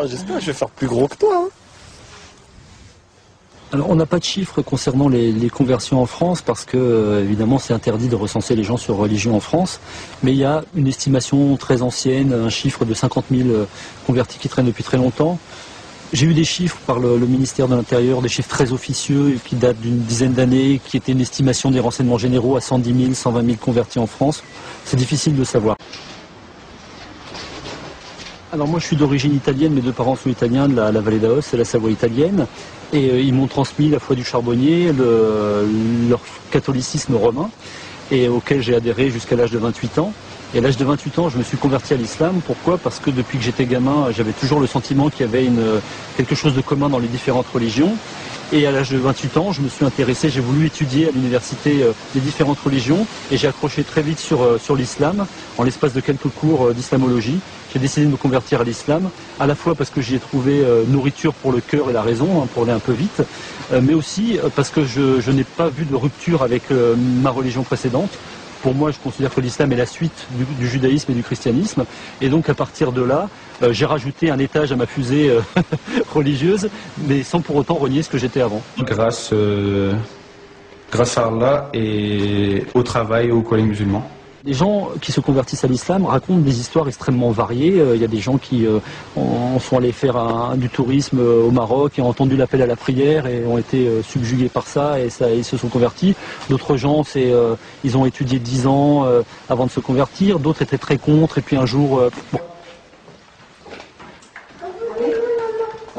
J'espère que je vais faire plus gros que toi. Hein. Alors, on n'a pas de chiffres concernant les conversions en France parce que, évidemment, c'est interdit de recenser les gens sur religion en France. Mais il y a une estimation très ancienne, un chiffre de 50 000 convertis qui traîne depuis très longtemps. J'ai eu des chiffres par le ministère de l'Intérieur, des chiffres très officieux qui datent d'une dizaine d'années, qui étaient une estimation des renseignements généraux à 110 000, 120 000 convertis en France. C'est difficile de savoir. Alors moi je suis d'origine italienne, mes deux parents sont italiens de la vallée d'Aoste, c'est la Savoie italienne. Et ils m'ont transmis la foi du charbonnier, leur catholicisme romain, et auquel j'ai adhéré jusqu'à l'âge de 28 ans. Et à l'âge de 28 ans, je me suis converti à l'islam. Pourquoi? Parce que depuis que j'étais gamin, j'avais toujours le sentiment qu'il y avait quelque chose de commun dans les différentes religions. Et à l'âge de 28 ans, je me suis intéressé, j'ai voulu étudier à l'université les différentes religions. Et j'ai accroché très vite sur l'islam, en l'espace de quelques cours d'islamologie. J'ai décidé de me convertir à l'islam, à la fois parce que j'y ai trouvé nourriture pour le cœur et la raison, hein, pour aller un peu vite, mais aussi parce que je n'ai pas vu de rupture avec ma religion précédente. Pour moi, je considère que l'islam est la suite du judaïsme et du christianisme. Et donc, à partir de là, j'ai rajouté un étage à ma fusée religieuse, mais sans pour autant renier ce que j'étais avant. Grâce à Allah et au travail au collège musulman. Les gens qui se convertissent à l'islam racontent des histoires extrêmement variées. Il y a des gens qui sont allés faire du tourisme au Maroc et ont entendu l'appel à la prière et ont été subjugués par ça et ils se sont convertis. D'autres gens, ils ont étudié 10 ans avant de se convertir. D'autres étaient très contre et puis un jour...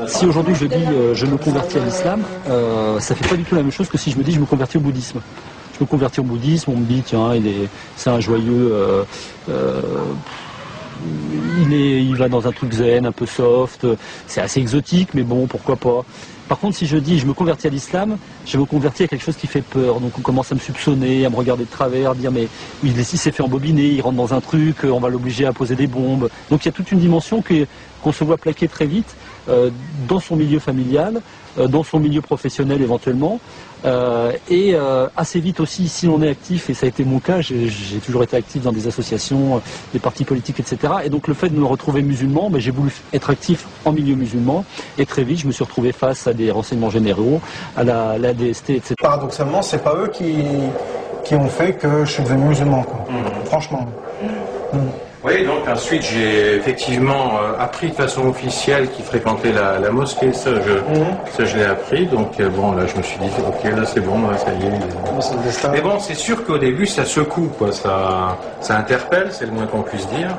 Si aujourd'hui je dis je me convertis à l'islam, ça fait pas du tout la même chose que si je me dis je me convertis au bouddhisme. Je me convertis au bouddhisme, on me dit tiens c'est un joyeux, il va dans un truc zen, un peu soft, c'est assez exotique mais bon pourquoi pas. Par contre si je dis je me convertis à l'islam, je me convertis à quelque chose qui fait peur, donc on commence à me soupçonner, à me regarder de travers, à dire mais il s'est fait embobiner, il rentre dans un truc, on va l'obliger à poser des bombes. Donc il y a toute une dimension qu'on se voit plaquer très vite dans son milieu familial, dans son milieu professionnel éventuellement, et assez vite aussi si l'on est actif, et ça a été mon cas, j'ai toujours été actif dans des associations, des partis politiques, etc. Et donc le fait de me retrouver musulman, j'ai voulu être actif en milieu musulman, et très vite je me suis retrouvé face à des renseignements généraux, à la DST, etc. Paradoxalement, c'est pas eux qui ont fait que je suis devenu musulman, quoi. Franchement. Oui, donc ensuite j'ai effectivement appris de façon officielle qu'il fréquentait la mosquée, ça je l'ai appris, donc bon là je me suis dit ok là c'est bon, là, ça y est. Mais bon c'est sûr qu'au début ça secoue, quoi, ça interpelle, c'est le moins qu'on puisse dire.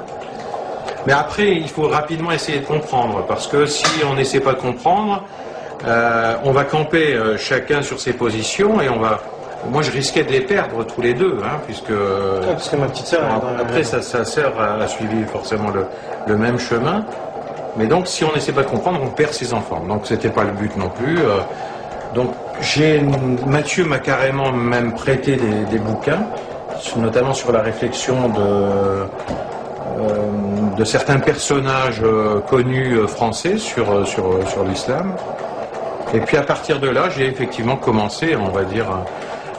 Mais après il faut rapidement essayer de comprendre, parce que si on n'essaie pas de comprendre, on va camper chacun sur ses positions et on va... Moi, je risquais de les perdre tous les deux, hein, puisque ma petite sœur... Après, sa sœur a suivi forcément le même chemin. Mais donc, si on n'essaie pas de comprendre, on perd ses enfants. Donc, c'était pas le but non plus. Donc, Mathieu m'a carrément même prêté des bouquins, notamment sur la réflexion de certains personnages connus français sur l'islam. Et puis, à partir de là, j'ai effectivement commencé, on va dire...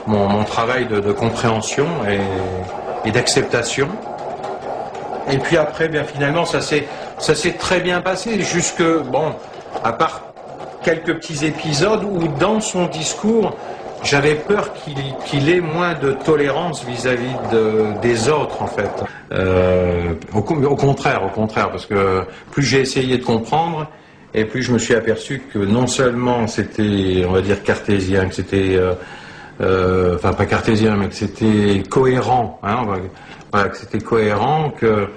Mon travail de compréhension et d'acceptation. Et puis après, bien finalement, ça s'est très bien passé, jusque, bon, à part quelques petits épisodes où dans son discours, j'avais peur qu'il ait moins de tolérance vis-à-vis des autres, en fait. Au contraire, parce que plus j'ai essayé de comprendre, et plus je me suis aperçu que non seulement c'était, on va dire, cartésien, que c'était... enfin pas cartésien, mais que c'était cohérent, hein, voilà, que c'était cohérent, que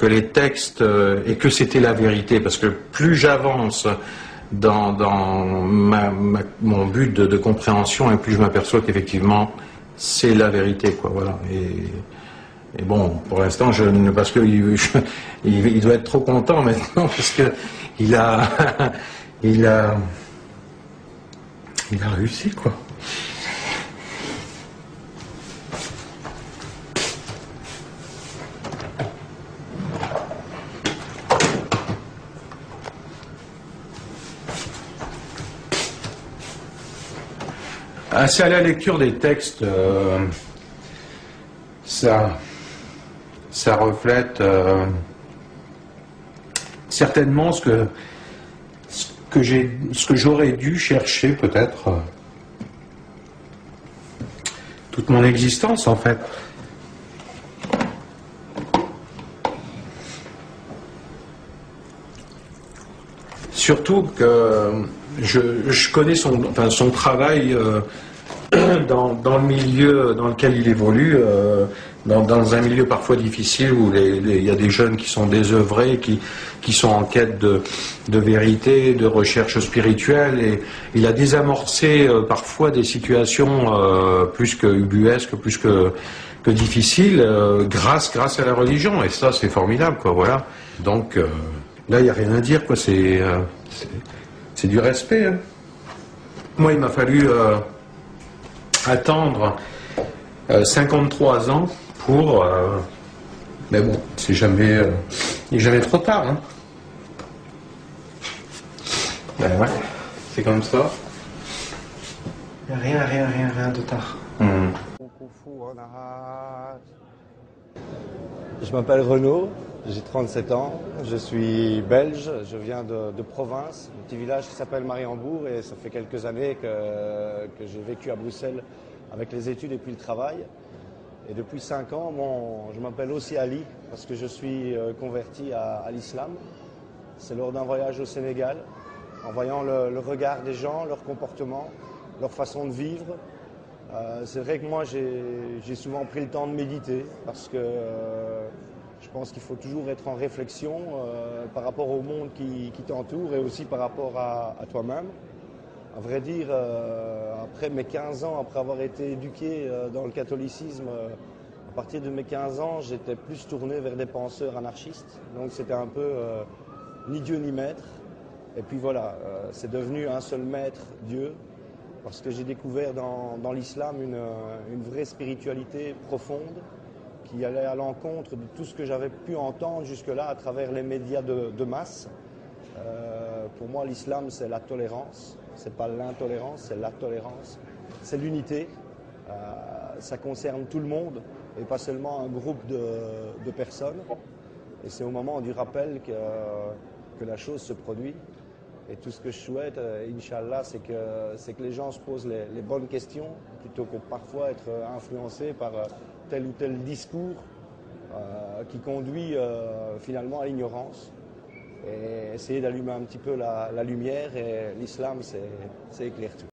les textes et que c'était la vérité, parce que plus j'avance dans mon but de compréhension, et plus je m'aperçois qu'effectivement c'est la vérité, quoi, voilà. Et bon, pour l'instant, parce que il doit être trop content maintenant, parce que il a réussi, quoi. C'est à la lecture des textes, ça reflète certainement ce ce que j'aurais dû chercher peut-être toute mon existence en fait. Surtout que je connais son travail dans le milieu dans lequel il évolue, dans un milieu parfois difficile où il y a des jeunes qui sont désœuvrés, qui sont en quête de vérité, de recherche spirituelle, et il a désamorcé parfois des situations plus que ubuesques, plus que difficiles, grâce à la religion, et ça c'est formidable, quoi, voilà. Donc là il n'y a rien à dire, quoi, c'est du respect, hein. Moi il m'a fallu attendre 53 ans pour... mais bon, il n'est jamais trop tard. Hein. Ben ouais, c'est comme ça. Il n'y a rien de tard. Je m'appelle Renaud, j'ai 37 ans, je suis belge, je viens de province, un petit village qui s'appelle Mariembourg, et ça fait quelques années que j'ai vécu à Bruxelles avec les études et puis le travail. Et depuis 5 ans, je m'appelle aussi Ali parce que je suis converti à l'islam. C'est lors d'un voyage au Sénégal, en voyant le regard des gens, leur comportement, leur façon de vivre. C'est vrai que moi j'ai souvent pris le temps de méditer parce que je pense qu'il faut toujours être en réflexion par rapport au monde qui t'entoure et aussi par rapport à toi-même. À vrai dire, après mes 15 ans, après avoir été éduqué dans le catholicisme, à partir de mes 15 ans, j'étais plus tourné vers des penseurs anarchistes. Donc c'était un peu ni Dieu ni maître. Et puis voilà, c'est devenu un seul maître, Dieu, parce que j'ai découvert dans l'islam une vraie spiritualité profonde qui allait à l'encontre de tout ce que j'avais pu entendre jusque-là à travers les médias de masse. Pour moi, l'islam, c'est la tolérance. C'est pas l'intolérance, c'est la tolérance. C'est l'unité. Ça concerne tout le monde et pas seulement un groupe de personnes. Et c'est au moment du rappel que la chose se produit. Et tout ce que je souhaite, Inch'Allah, c'est que les gens se posent les bonnes questions plutôt que parfois être influencés par tel ou tel discours qui conduit finalement à l'ignorance. Et essayer d'allumer un petit peu la lumière, et l'islam, c'est éclaire tout.